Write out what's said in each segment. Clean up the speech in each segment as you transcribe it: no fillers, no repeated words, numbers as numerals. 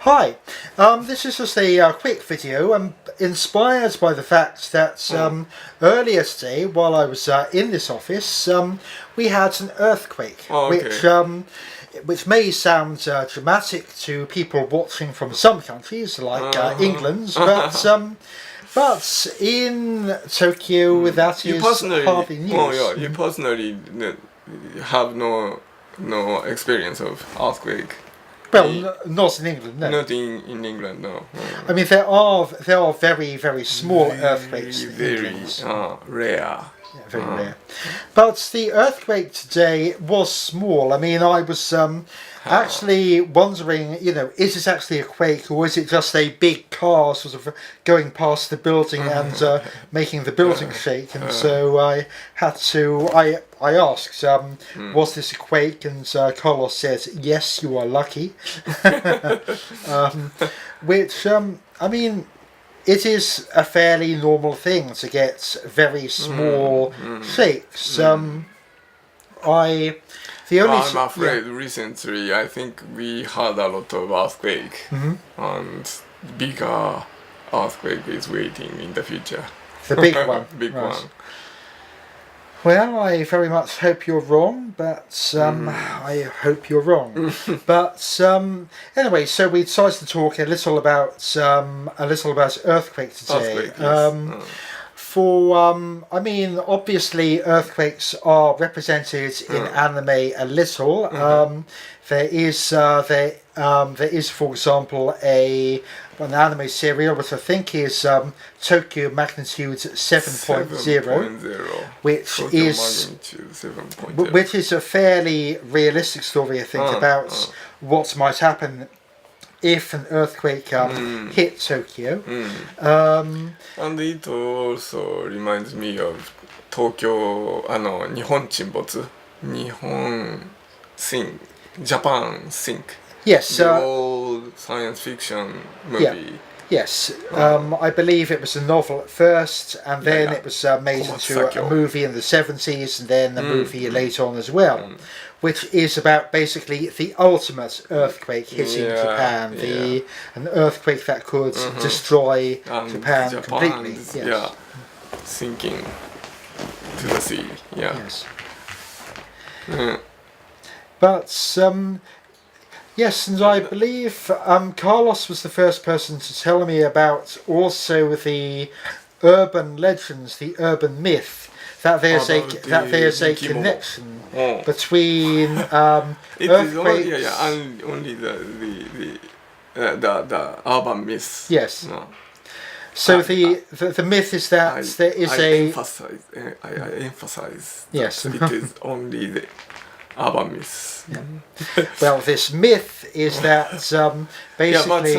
Hi, this is just a quick video. I'm inspired by the fact that earlier today, while I was in this office, we had an earthquake, Oh, okay. which may sound dramatic to people watching from some countries like England, but in Tokyo that You is personally, hardly news. oh yeah, you personally have no experience of earthquake. Well, not in England, no. Not in England, no. I mean, there are very, very small earthquakes in Very England. rare. Yeah, very rare. But the earthquake today was small. I mean, I was actually wondering, is this actually a quake or is it just a big car sort of going past the building and making the building shake? And so I had to, I asked, was this a quake? And Carlos said, yes, you are lucky. Which, I mean, it is a fairly normal thing to get very small shakes. I'm afraid recently I think we had a lot of earthquake and bigger earthquake is waiting in the future. The big one. Big right. one. Well, I very much hope you're wrong, but I hope you're wrong. But anyway, so we decided to talk a little about earthquake today. Earthquake, yes. I mean, obviously earthquakes are represented in anime a little. There is, for example, an anime serial which I think is Tokyo Magnitude 7.0, which is a fairly realistic story, I think, about what might happen if an earthquake hit Tokyo. And it also reminds me of Tokyo, 日本沈没, Japan Sink. Yes. The old science fiction movie. Yeah. Yes, I believe it was a novel at first, and then it was made into a movie in the 70s, and then a movie later on as well, which is about basically the ultimate earthquake hitting Japan, an earthquake that could destroy Japan completely. Yes. Yeah, sinking to the sea. Yeah. Yes. But yes, and I believe Carlos was the first person to tell me about also the urban legends, the urban myth that there's a connection between earthquakes. Only the urban myth. Yes. No. So the myth is that there is I emphasize. Yes. It is only the urban myth. Yeah. Well, this myth is that basically.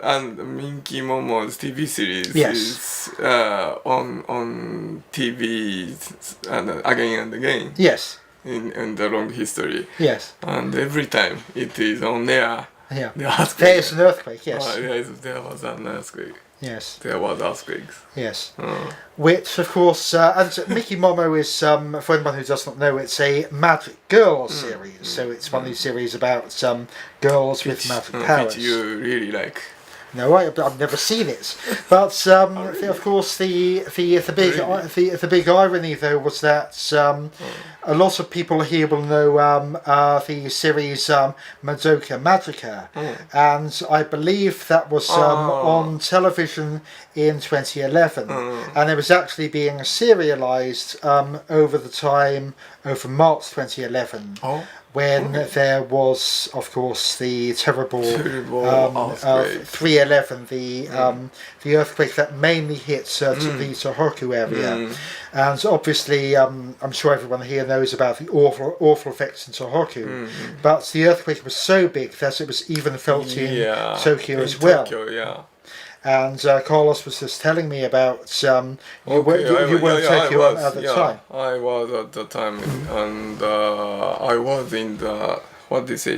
And Minky Momo's TV series is on TV and again and again. Yes. In the long history. Yes. And every time it is on there. Yeah. There is an earthquake. Yes. There was an earthquake. Yes. There was earthquakes. Yes. Which, of course, and Minky Momo is, for anyone who does not know, it's a Magic Girl series. So it's one of these series about girls with magic powers. Which you really like. No, I've never seen it. But of course, the big irony though was that a lot of people here will know the series Madoka Magica, and I believe that was on television in 2011, and it was actually being serialized over March 2011. When there was, of course, the terrible 311, the earthquake that mainly hit the Tohoku area, and obviously, I'm sure everyone here knows about the awful effects in Tohoku, but the earthquake was so big that it was even felt in Tokyo as well. And Carlos was just telling me about you were in Tokyo at the time. I was at the time, and I was in the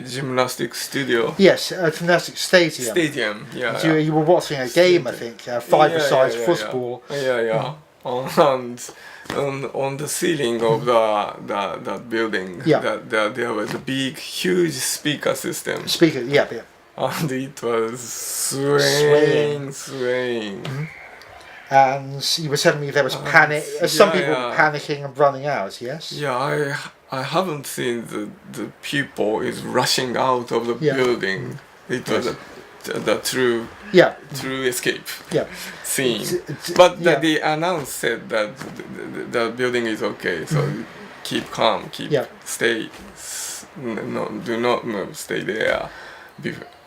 gymnastics studio. Yes, a gymnastics stadium. Yeah. You were watching a game, I think, five-a-side football. And on the ceiling of that building, there was a huge speaker system. and it was swaying. And you were telling me there was panic. Some people were panicking and running out. Yes. Yeah, I haven't seen the people is rushing out of the building. It was the true escape scene. But the announce said that the building is okay, so keep calm, stay, do not move, stay there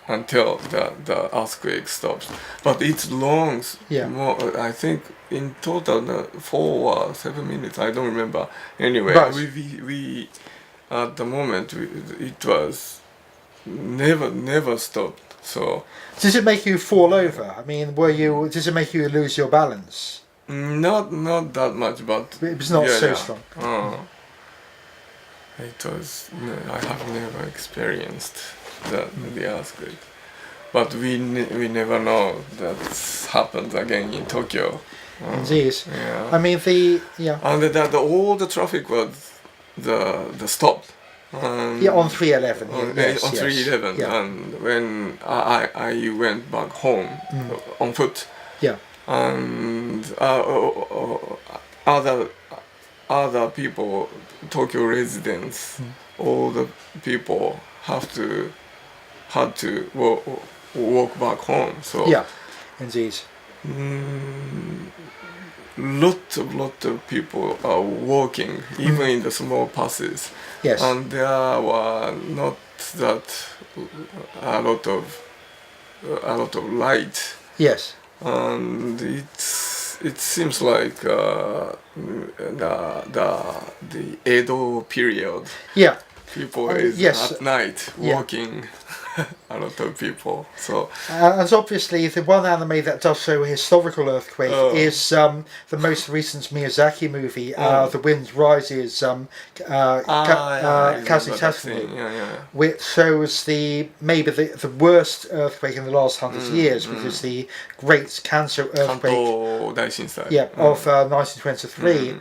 until the earthquake stops. But it's long. More, I think in total 4 or 7 minutes. I don't remember. Anyway, we at the moment it was never stopped. So does it make you fall over? I mean, does it make you lose your balance? Not that much, but it was not so strong. It was. I have never experienced the earthquake, but we never know that happens again in Tokyo. Indeed. Yeah. I mean and all the traffic was the stopped. On 311. On 311, and when I went back home on foot. And other people, Tokyo residents, all the people had to walk back home. So indeed. Lot of people are walking, even in the small passes. Yes. And there were not that a lot of light. Yes. And it seems like the Edo period. Yeah. People is at night walking. A lot of people. So and obviously the one anime that does show a historical earthquake is the most recent Miyazaki movie, The Wind Rises, Kazutasumu, which shows maybe the worst earthquake in the last 100 years, which is the Great Kanto earthquake of 1923.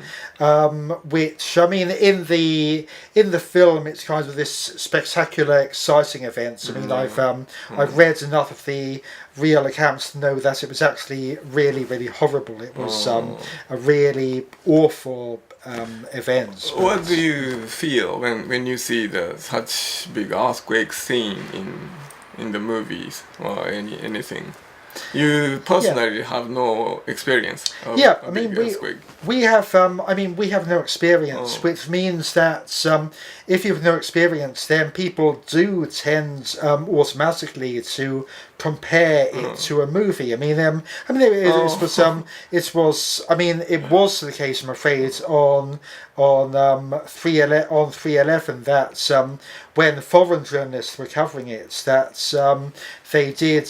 Which, I mean, in the film, it's kind of this spectacular, exciting event. I mean, I've read enough of the real accounts to know that it was actually really, really horrible. It was a really awful event. What do you feel when you see such big earthquake scene in the movies or anything? You personally have no experience of a big earthquake. We have no experience, which means that if you have no experience, then people do tend automatically to compare it to a movie. It was the case, I'm afraid, on 311 that when foreign journalists were covering it, that they did.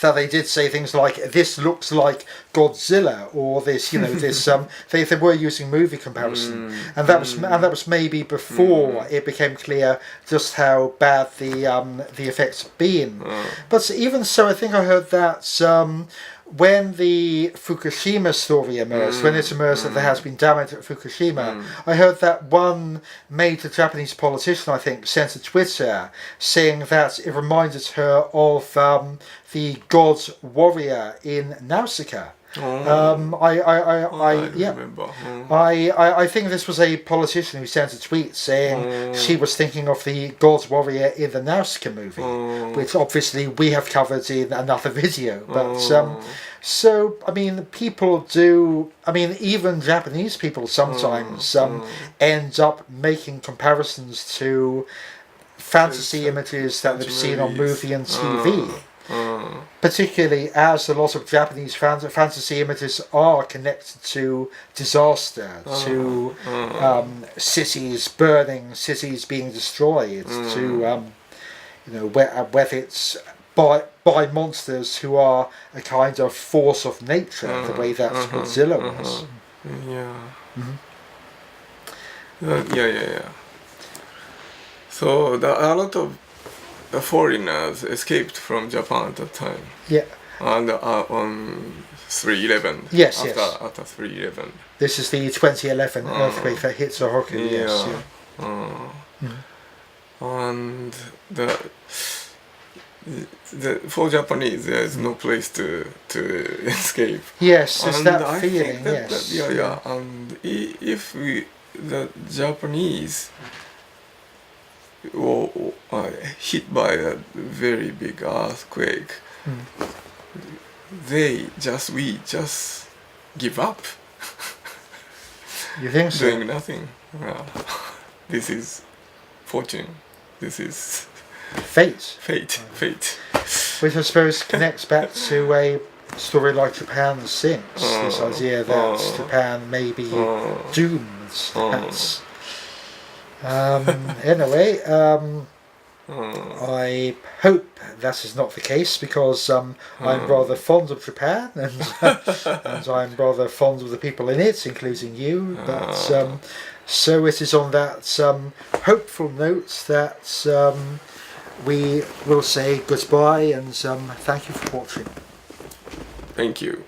That they did say things like, "This looks like Godzilla," or this, they were using movie comparison, and that was maybe before it became clear just how bad the effects have been. But even so, I think I heard that when the Fukushima story emerged, when it emerged that there has been damage at Fukushima, I heard that one major Japanese politician, I think, sent a Twitter saying that it reminded her of the god warrior in Nausicaa. I think this was a politician who sent a tweet saying she was thinking of the god warrior in the Nausicaa movie, which obviously we have covered in another video. But so I mean, people do. I mean, even Japanese people sometimes end up making comparisons to fantasy images that they've seen on movie and TV. Particularly as a lot of Japanese fantasy images are connected to disaster, to cities burning, cities being destroyed, to whether it's by monsters who are a kind of force of nature, the way that Godzilla was. So a lot of the foreigners escaped from Japan at that time. Yeah. And on 311. Yes, after 311. This is the 2011 earthquake that hit Tohoku. Yes. And for Japanese, there is no place to escape. Yes, it's and that I feeling. Think that, Yes. Yeah. And if the Japanese were hit by a very big earthquake, we just give up. You think so? Doing nothing. This is fortune. This is fate. Fate. Which I suppose connects back to a story like Japan Sinks. This idea that Japan may be doomed. Perhaps. Anyway, I hope that is not the case, because I'm rather fond of Japan, and I'm rather fond of the people in it, including you. But so it is on that hopeful note that we will say goodbye, and thank you for watching. Thank you.